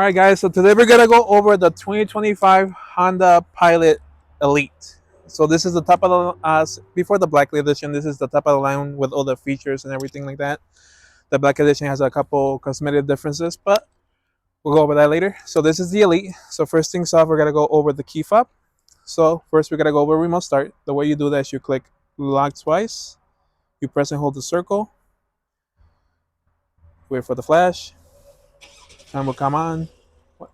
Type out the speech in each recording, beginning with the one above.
All right, guys. So today we're gonna go over the 2025 Honda Pilot Elite. So this is the top of the before the Black Edition. This is the top of the line with all the features and everything like that. The Black Edition has a couple cosmetic differences, but we'll go over that later. So this is the Elite. So first things off, we're gonna go over the key fob. So first we're gonna go over remote start. The way you do that is you click lock twice, you press and hold the circle, wait for the flash, and will come on.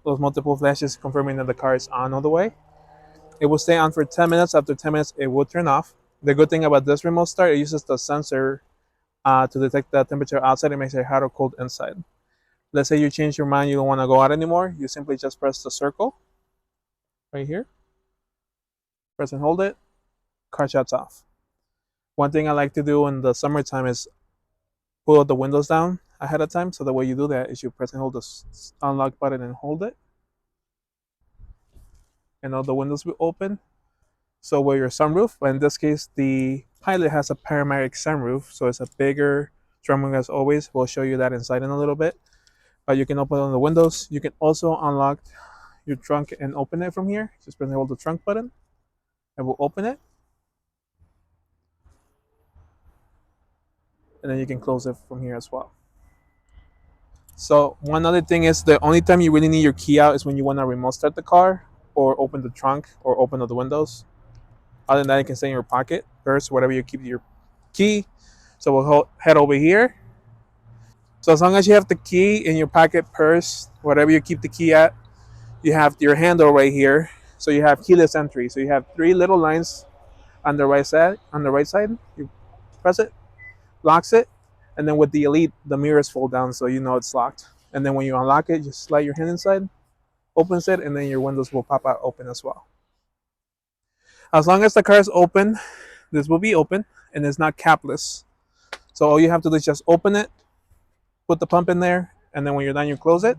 Those multiple flashes confirming that the car is on all the way. It will stay on for 10 minutes. After 10 minutes, it will turn off. The good thing about this remote start, it uses the sensor to detect the temperature outside and makes it hot or cold inside. Let's say you change your mind, you don't want to go out anymore. You simply just press the circle right here, press and hold it, car shuts off. One thing I like to do in the summertime is pull the windows down ahead of time. So the way you do that is you press and hold the unlock button and hold it, and all the windows will open. So where your sunroof, but in this case, the Pilot has a panoramic sunroof, so it's a bigger sunroof as always. We'll show you that inside in a little bit. But you can open on the windows. You can also unlock your trunk and open it from here. Just press and hold the trunk button, and we'll open it. And then you can close it from here as well. So one other thing is the only time you really need your key out is when you want to remote start the car or open the trunk or open all the windows. Other than that, it can stay in your pocket, purse, whatever you keep your key. So we'll head over here. So as long as you have the key in your pocket, purse, whatever you keep the key at, you have your handle right here. So you have keyless entry. So you have three little lines on the right side. On the right side, you press it, locks it, and then with the Elite, the mirrors fold down so you know it's locked. And then when you unlock it, just slide your hand inside, opens it, and then your windows will pop out open as well. As long as the car is open, this will be open and it's not capless. So all you have to do is just open it, put the pump in there, and then when you're done, you close it.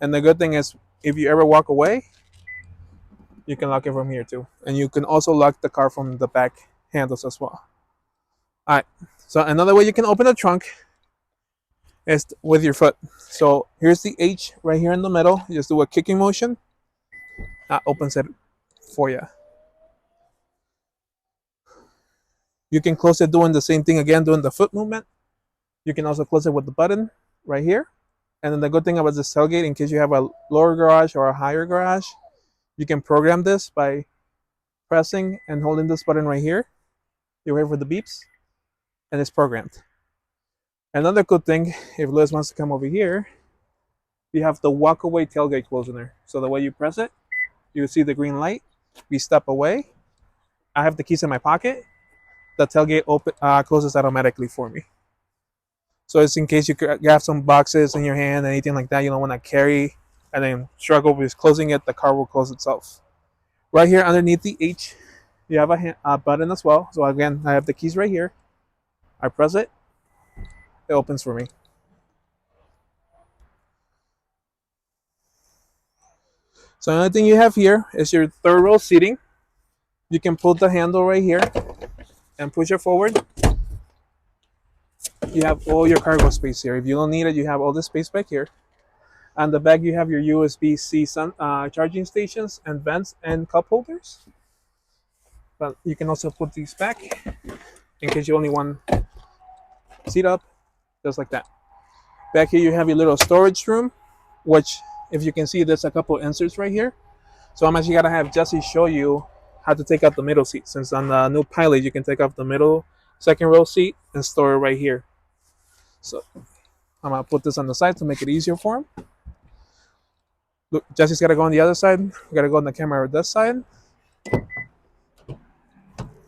And the good thing is, if you ever walk away, you can lock it from here too. And you can also lock the car from the back handles as well. All right. So another way you can open the trunk is with your foot. So here's the H right here in the middle. You just do a kicking motion. That opens it for you. You can close it doing the same thing again, doing the foot movement. You can also close it with the button right here. And then the good thing about this tailgate, in case you have a lower garage or a higher garage, you can program this by pressing and holding this button right here. You wait for the beeps, and it's programmed. Another good thing, if Lewis wants to come over here, you have the walk-away tailgate closer. So the way you press it, you see the green light. We step away. I have the keys in my pocket. The tailgate closes automatically for me. So it's in case you have some boxes in your hand, anything like that you don't want to carry, and then struggle with closing it, the car will close itself. Right here underneath the H, you have a button as well. So again, I have the keys right here. I press it, it opens for me. So another thing you have here is your third row seating. You can pull the handle right here and push it forward. You have all your cargo space here. If you don't need it, you have all the space back here. On the back, you have your USB-C charging stations and vents and cup holders. But you can also put these back in case you only want seat up, just like that. Back here, you have your little storage room, which, if you can see, there's a couple inserts right here. So I'm actually gonna have Jesse show you how to take out the middle seat. Since on the new Pilot, you can take off the middle second row seat and store it right here. So I'm gonna put this on the side to make it easier for him. Look, Jesse's gotta go on the other side. We gotta go on the camera on this side.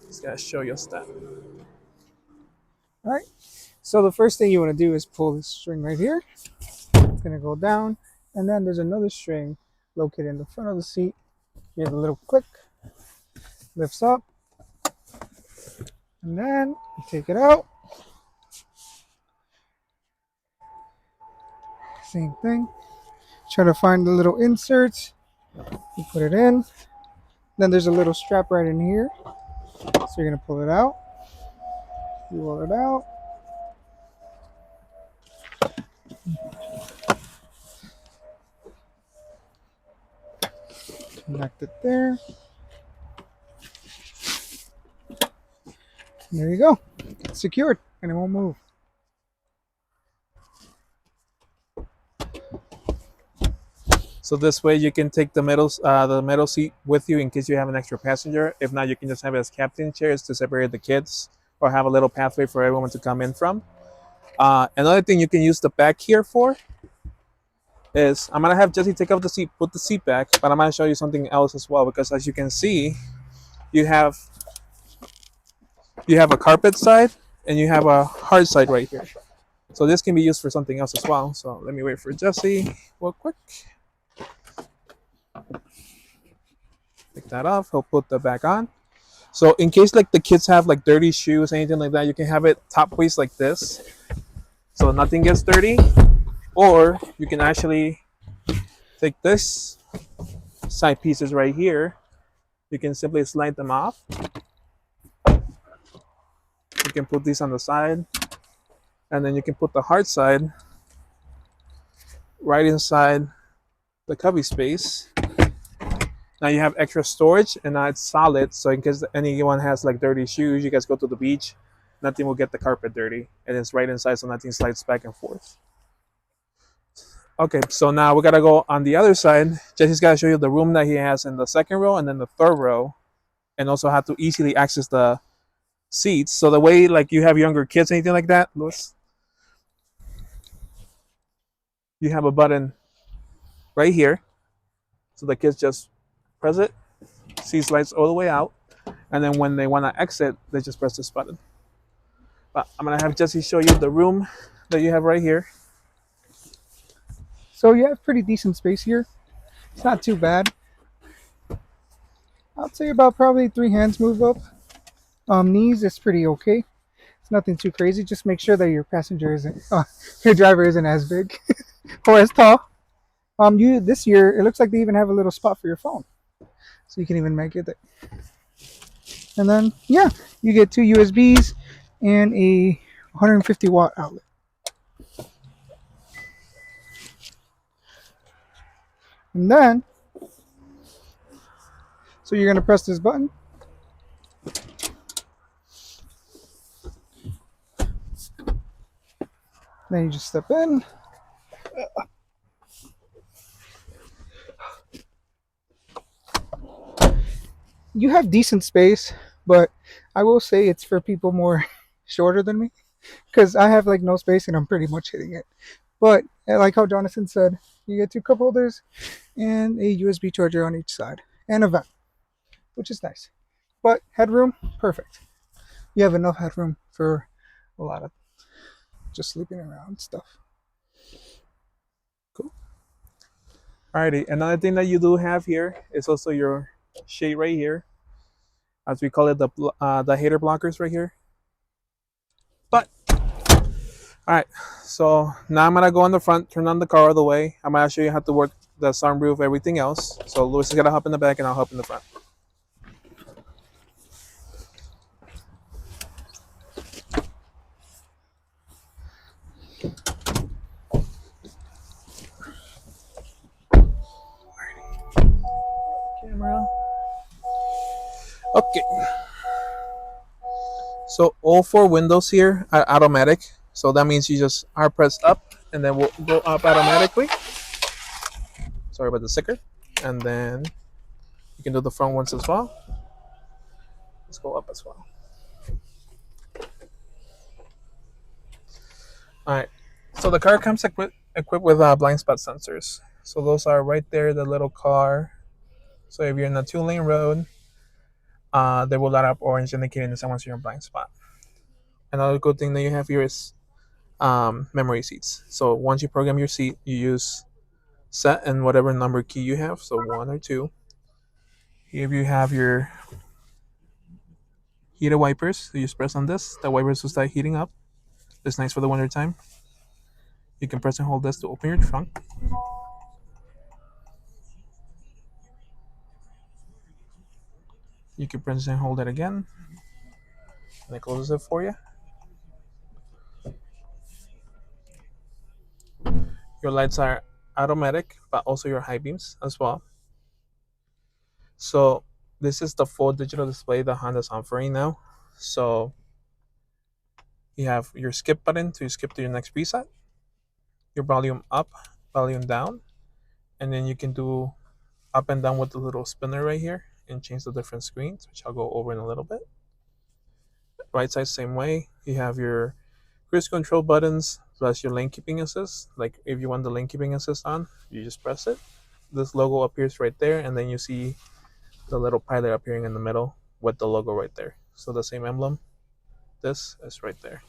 He's gotta show you that. All right. So the first thing you want to do is pull this string right here. It's gonna go down, and then there's another string located in the front of the seat. You have a little click, lifts up, and then you take it out. Same thing. Try to find the little inserts. You put it in. Then there's a little strap right in here. So you're gonna pull it out. You roll it out. Connect it there. There you go. It's secured and it won't move. So this way you can take the middle seat with you in case you have an extra passenger. If not, you can just have it as captain chairs to separate the kids, or have a little pathway for everyone to come in from. Another thing you can use the back here for is, I'm gonna have Jesse take off the seat, put the seat back, but I'm gonna show you something else as well, because as you can see, you have a carpet side and you have a hard side right here. So this can be used for something else as well. So let me wait for Jesse real quick. Take that off. He'll put that back on. So in case like the kids have like dirty shoes, anything like that, you can have it top waist like this, so nothing gets dirty. Or you can actually take this side pieces right here. You can simply slide them off. You can put these on the side, and then you can put the hard side right inside the cubby space. Now you have extra storage, and now it's solid, so in case anyone has like dirty shoes, you guys go to the beach, nothing will get the carpet dirty, and it's right inside, so nothing slides back and forth. Okay, so now we gotta go on the other side. Jesse's gotta show you the room that he has in the second row and then the third row, and also how to easily access the seats. So the way like you have younger kids, anything like that, Louis, you have a button right here, so the kids just press it, seat slides all the way out, and then when they want to exit, they just press this button. But I'm gonna have Jesse show you the room that you have right here. So you have pretty decent space here. It's not too bad. I'd say about probably 3 hands move up. Knees is pretty okay. It's nothing too crazy. Just make sure that your your driver isn't as big or as tall. You this year it looks like they even have a little spot for your phone, so you can even make it there. And then yeah, you get 2 USBs and a 150-watt outlet. And then, so you're gonna press this button. Then you just step in. You have decent space, but I will say it's for people more shorter than me, because I have like no space and I'm pretty much hitting it. But like how Jonathan said, you get 2 cup holders and a USB charger on each side and a vent, which is nice. But headroom, perfect. You have enough headroom for a lot of just sleeping around stuff. Cool. Alrighty, another thing that you do have here is also your shade right here, as we call it, the hater blockers right here. But all right, so now I'm gonna go on the front, turn on the car all the way. I'm gonna show you how to work the sunroof, everything else. So Louis is gonna hop in the back and I'll hop in the front. Camera. Okay. So all 4 windows here are automatic. So that means you just are pressed up and then we'll go up automatically. Sorry about the sticker. And then you can do the front ones as well. Let's go up as well. Alright. So the car comes equipped with blind spot sensors. So those are right there, the little car. So if you're in a 2-lane road, they will light up orange, indicating that someone's in your blind spot. Another good thing that you have here is memory seats. So once you program your seat, you use set and whatever number key you have, so 1 or 2. Here you have your heated wipers. So you just press on this, the wipers will start heating up. It's nice for the winter time. You can press and hold this to open your trunk. You can press and hold it again, and it closes it for you. Your lights are automatic, but also your high beams as well. So this is the full digital display that Honda's offering now. So you have your skip button to skip to your next preset, your volume up, volume down, and then you can do up and down with the little spinner right here and change the different screens, which I'll go over in a little bit. Right side, same way. You have your cruise control buttons plus your lane keeping assist. Like if you want the lane keeping assist on, you just press it. This logo appears right there, and then you see the little pilot appearing in the middle with the logo right there. So the same emblem, this is right there.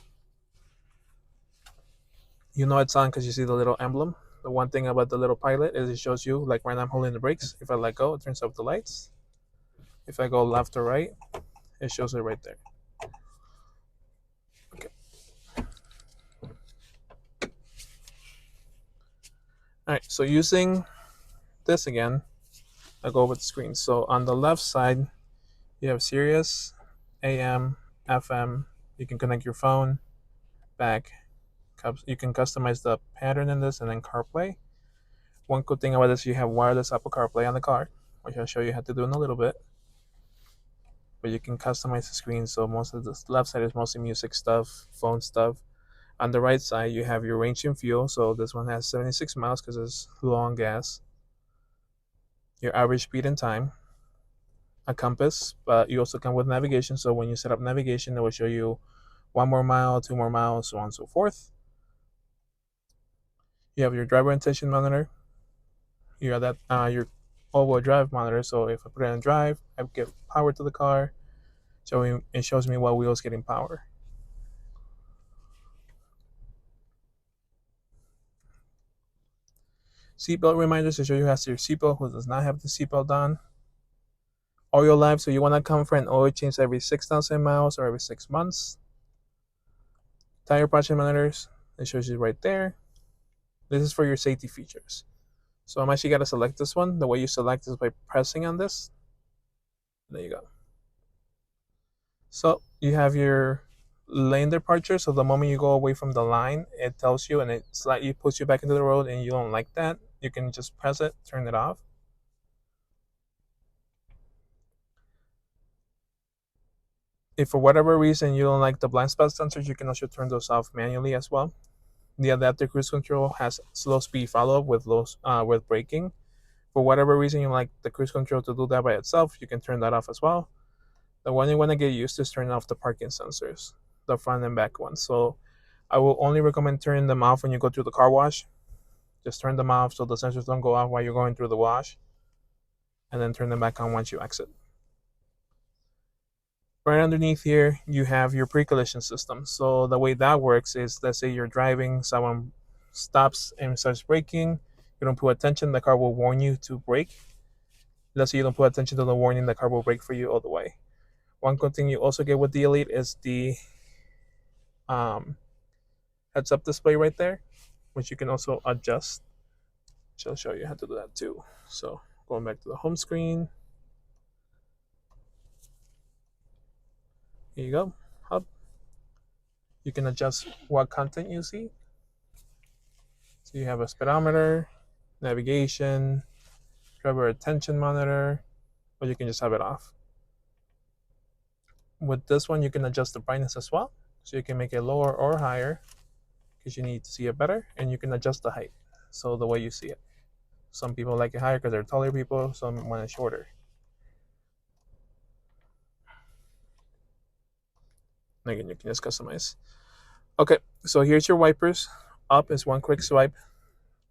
You know it's on because you see the little emblem. The one thing about the little pilot is it shows you, like right now I'm holding the brakes. If I let go, it turns off the lights. If I go left or right, it shows it right there. Okay. All right, so using this again, I'll go over the screen. So on the left side, you have Sirius, AM, FM. You can connect your phone, back. You can customize the pattern in this, and then CarPlay. One cool thing about this, you have wireless Apple CarPlay on the car, which I'll show you how to do in a little bit. But you can customize the screen, so most of the left side is mostly music stuff, phone stuff. On the right side, you have your range and fuel. So this one has 76 miles because it's low on gas. Your average speed and time. A compass, but you also come with navigation. So when you set up navigation, it will show you 1 more mile, 2 more miles, so on and so forth. You have your driver intention monitor. You have that your all-wheel drive monitor. So if I put it in drive, I give power to the car. So it shows me what wheels getting power. Seatbelt reminders to show you how to your seatbelt, who does not have the seatbelt on. Oil life, so you want to come for an oil change every 6,000 miles or every 6 months. Tire pressure monitors, it shows you right there. This is for your safety features. So I'm actually gonna select this one. The way you select is by pressing on this. There you go. So you have your lane departure. So the moment you go away from the line, it tells you and it slightly puts you back into the road and you don't like that, you can just press it, turn it off. If for whatever reason you don't like the blind spot sensors, you can also turn those off manually as well. The adaptive cruise control has slow speed follow up with braking. For whatever reason you like the cruise control to do that by itself, you can turn that off as well. The one you want to get used to is turning off the parking sensors, the front and back ones. So I will only recommend turning them off when you go through the car wash. Just turn them off so the sensors don't go off while you're going through the wash, and then turn them back on once you exit. Right underneath here, you have your pre-collision system. So the way that works is, let's say you're driving, someone stops and starts braking, you don't pay attention, the car will warn you to brake. Let's say you don't pay attention to the warning, the car will brake for you all the way. One good thing you also get with the Elite is the heads-up display right there, which you can also adjust. Which I'll show you how to do that too. So going back to the home screen. Here you go, hub. You can adjust what content you see. So you have a speedometer, navigation, driver attention monitor, or you can just have it off. With this one, you can adjust the brightness as well. So you can make it lower or higher because you need to see it better, and you can adjust the height. So the way you see it. Some people like it higher because they're taller people, some want it shorter. Again, you can just customize. Okay, so here's your wipers. Up is one quick swipe.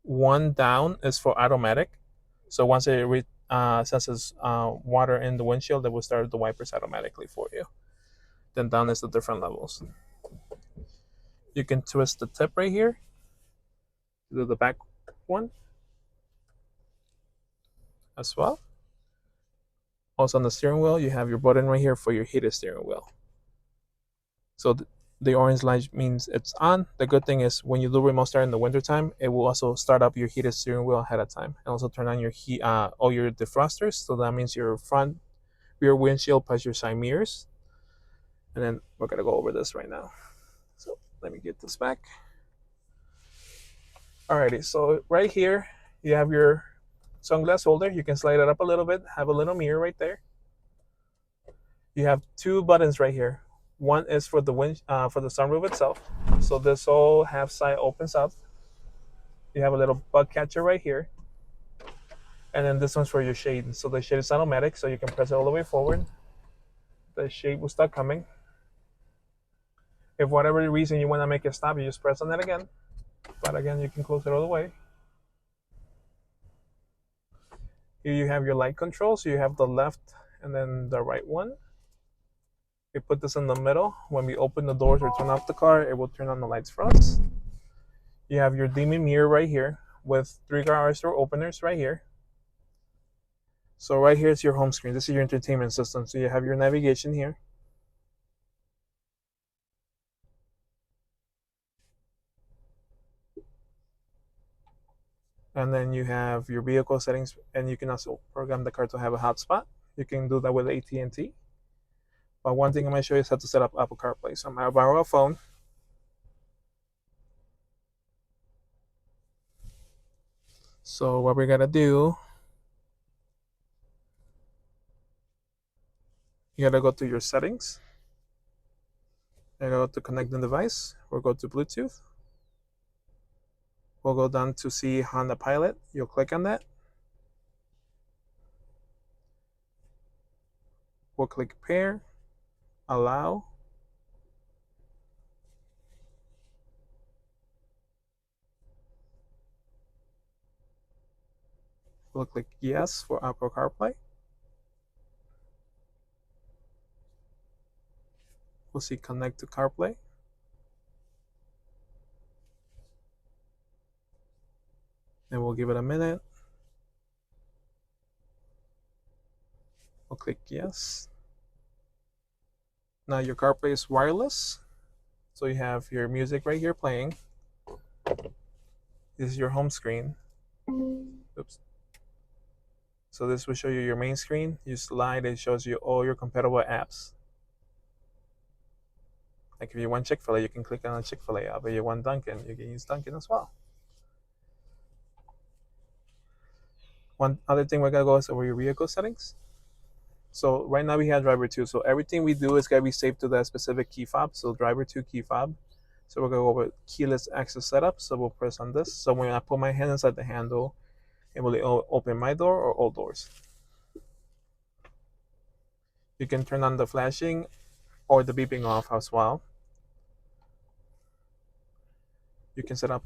One down is for automatic. So once it senses water in the windshield, it will start the wipers automatically for you. Then down is the different levels. You can twist the tip right here to do the back one as well. Also on the steering wheel, you have your button right here for your heated steering wheel. So the orange light means it's on. The good thing is when you do remote start in the wintertime, it will also start up your heated steering wheel ahead of time and also turn on your all your defrosters. So that means your front rear windshield plus your side mirrors. And then we're gonna go over this right now. So let me get this back. Alrighty, so right here you have your sunglass holder. You can slide it up a little bit, have a little mirror right there. You have two buttons right here. One is for the for the sunroof itself. So this whole half side opens up. You have a little bug catcher right here. And then this one's for your shade. So the shade is automatic, so you can press it all the way forward. The shade will start coming. If for whatever reason you want to make it stop, you just press on it again. But again, you can close it all the way. Here you have your light control. So you have the left and then the right one. We put this in the middle. When we open the doors or turn off the car, it will turn on the lights for us. You have your dimming mirror right here with 3 garage door openers right here. So right here is your home screen. This is your entertainment system. So you have your navigation here. And then you have your vehicle settings, and you can also program the car to have a hotspot. You can do that with AT&T. But one thing I'm going to show you is how to set up Apple CarPlay. So I'm going to borrow a phone. So what we're going to do, you got to go to your settings. You go to connect the device. We'll go to Bluetooth. We'll go down to see Honda Pilot. You'll click on that. We'll click pair, allow. We'll click yes for Apple CarPlay. We'll see connect to CarPlay. And we'll give it a minute. We'll click yes. Now your CarPlay is wireless. So you have your music right here playing. This is your home screen. Oops. So this will show you your main screen. You slide, it shows you all your compatible apps. Like if you want Chick-fil-A, you can click on a Chick-fil-A app. If you want Dunkin', you can use Dunkin' as well. One other thing we're gonna go is over your vehicle settings. So right now we have driver 2. So everything we do is gonna be saved to that specific key fob. So driver 2 key fob. So we're gonna go over keyless access setup. So we'll press on this. So when I put my hand inside the handle, it will open my door or all doors. You can turn on the flashing or the beeping off as well. You can set up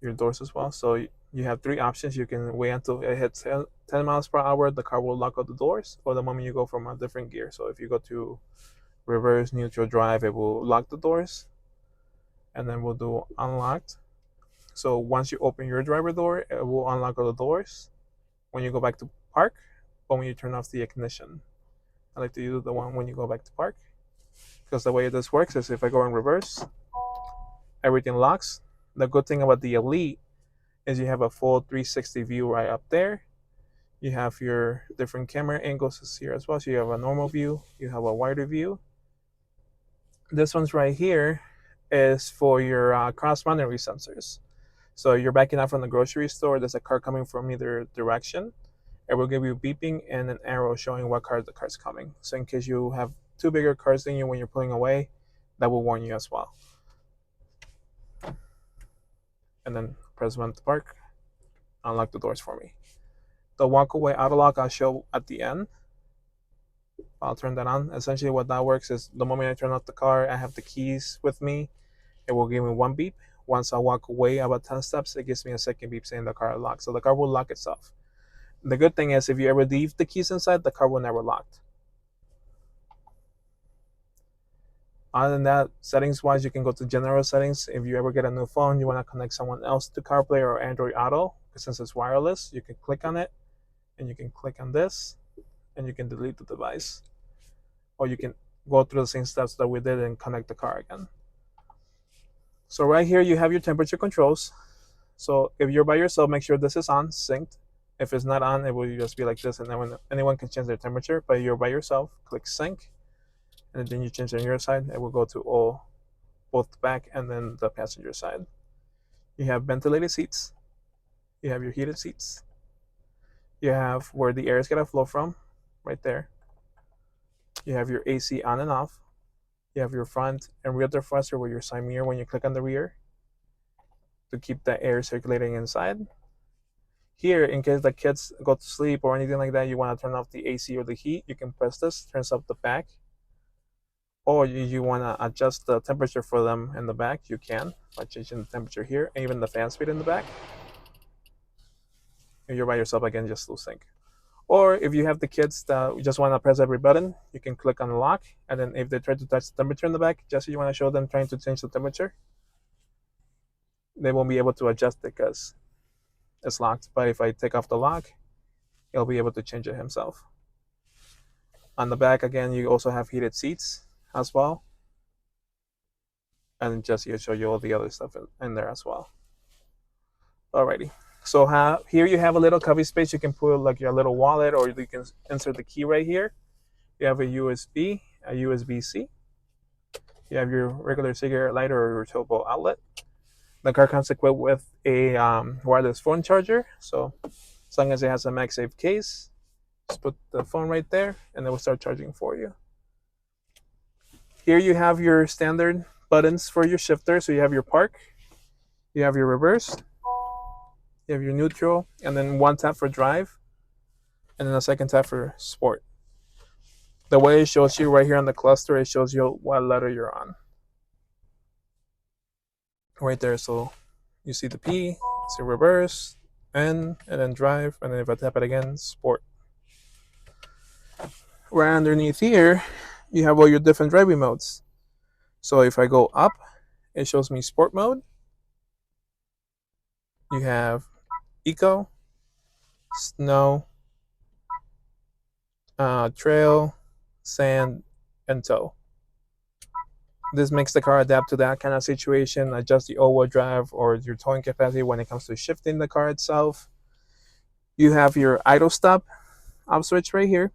your doors as well. So you have 3 options. You can wait until it hits 10 miles per hour. The car will lock out the doors, or the moment you go from a different gear. So if you go to reverse, neutral, drive, it will lock the doors. And then we'll do unlocked. So once you open your driver door, it will unlock all the doors when you go back to park, or when you turn off the ignition. I like to use the one when you go back to park, because the way this works is if I go in reverse, everything locks. The good thing about the Elite is you have a full 360 view right up there. You have your different camera angles here as well. So you have a normal view, you have a wider view. This one's right here is for your cross boundary sensors. So you're backing out from the grocery store, there's a car coming from either direction. It will give you beeping and an arrow showing what car the car's coming. So in case you have 2 bigger cars than you when you're pulling away, that will warn you as well. And then press 1 to park, unlock the doors for me. The walk away auto lock I'll show at the end. I'll turn that on. Essentially what that works is the moment I turn off the car, I have the keys with me. It will give me 1 beep. Once I walk away about 10 steps, it gives me a second beep saying the car locked. So the car will lock itself. The good thing is if you ever leave the keys inside, the car will never lock. Other than that, settings wise, you can go to general settings. If you ever get a new phone, you want to connect someone else to CarPlay or Android Auto, since it's wireless, you can click on it and you can click on this and you can delete the device, or you can go through the same steps that we did and connect the car again. So right here you have your temperature controls. So if you're by yourself, make sure this is on, synced. If it's not on, it will just be like this, and then anyone can change their temperature. But you're by yourself, click sync, and then you change on your side. It will go to both the back and then the passenger side. You have ventilated seats. You have your heated seats. You have where the air is gonna flow from, right there. You have your AC on and off. You have your front and rear defroster with your side mirror when you click on the rear to keep the air circulating inside. Here, in case the kids go to sleep or anything like that, you want to turn off the AC or the heat, you can press this, turns up the back. Or you want to adjust the temperature for them in the back, you can by changing the temperature here, and even the fan speed in the back. If you're by yourself, again, just lose sync. Or if you have the kids that just want to press every button, you can click on the lock, and then if they try to touch the temperature in the back, just so you want to show them trying to change the temperature, they won't be able to adjust it because it's locked. But if I take off the lock, he'll be able to change it himself. On the back, again, you also have heated seats as well. And just here show you all the other stuff in there as well. Alrighty. So here you have a little cubby space. You can put like your little wallet, or you can insert the key right here. You have a USB, a USB-C. You have your regular cigarette lighter or your 12-volt outlet. The car comes equipped with a wireless phone charger. So as long as it has a MagSafe case, just put the phone right there and it will start charging for you. Here you have your standard buttons for your shifter. So you have your park, you have your reverse, you have your neutral, and then one tap for drive, and then a second tap for sport. The way it shows you right here on the cluster, it shows you what letter you're on. Right there, so you see the P, see reverse, N, and then drive, and then if I tap it again, sport. Right underneath here, you have all your different driving modes. So if I go up, it shows me sport mode. You have eco, snow, trail, sand, and tow. This makes the car adapt to that kind of situation, adjust the all-wheel drive or your towing capacity when it comes to shifting the car itself. You have your idle stop off switch right here.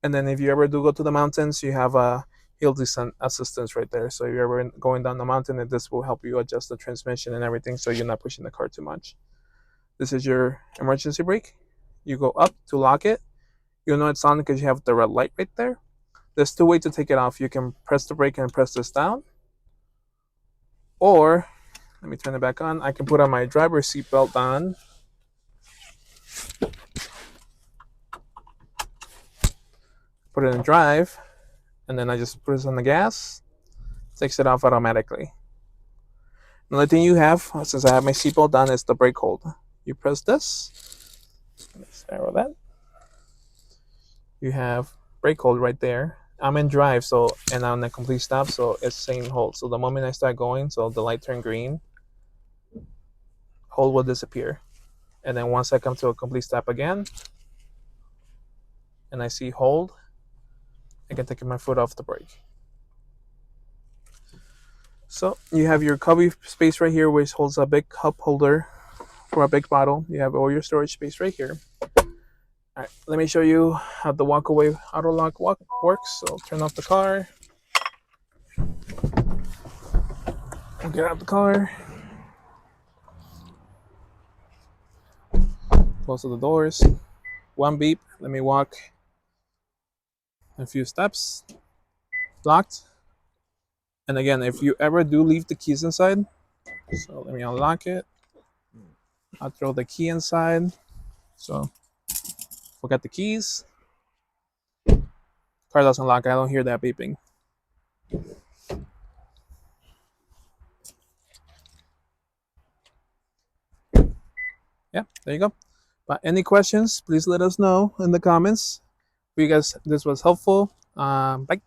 And then if you ever do go to the mountains, you have a hill descent assistance right there. So if you're ever going down the mountain, this will help you adjust the transmission and everything so you're not pushing the car too much. This is your emergency brake. You go up to lock it. You'll know it's on because you have the red light right there. There's two ways to take it off. You can press the brake and press this down. Or, let me turn it back on. I can put on my driver's seat belt on. Put it in drive. And then I just press on the gas. Takes it off automatically. Another thing you have, since I have my seatbelt on, is the brake hold. You press this. Let's arrow that. You have brake hold right there. I'm in drive, so and I'm in a complete stop, so it's saying hold. So the moment I start going, so the light turned green, hold will disappear. And then once I come to a complete stop again, and I see hold, I can take my foot off the brake. So you have your cubby space right here, which holds a big cup holder for a big bottle. You have all your storage space right here. All right, let me show you how the walk-away auto lock works. So turn off the car. Get out the car. Close the doors. One beep. Let me walk a few steps. Locked. And again, if you ever do leave the keys inside, so let me unlock it. I'll throw the key inside. So forget the keys. Car doesn't lock. I don't hear that beeping. Yeah, there you go. But any questions, please let us know in the comments. If you guys this was helpful. Bye.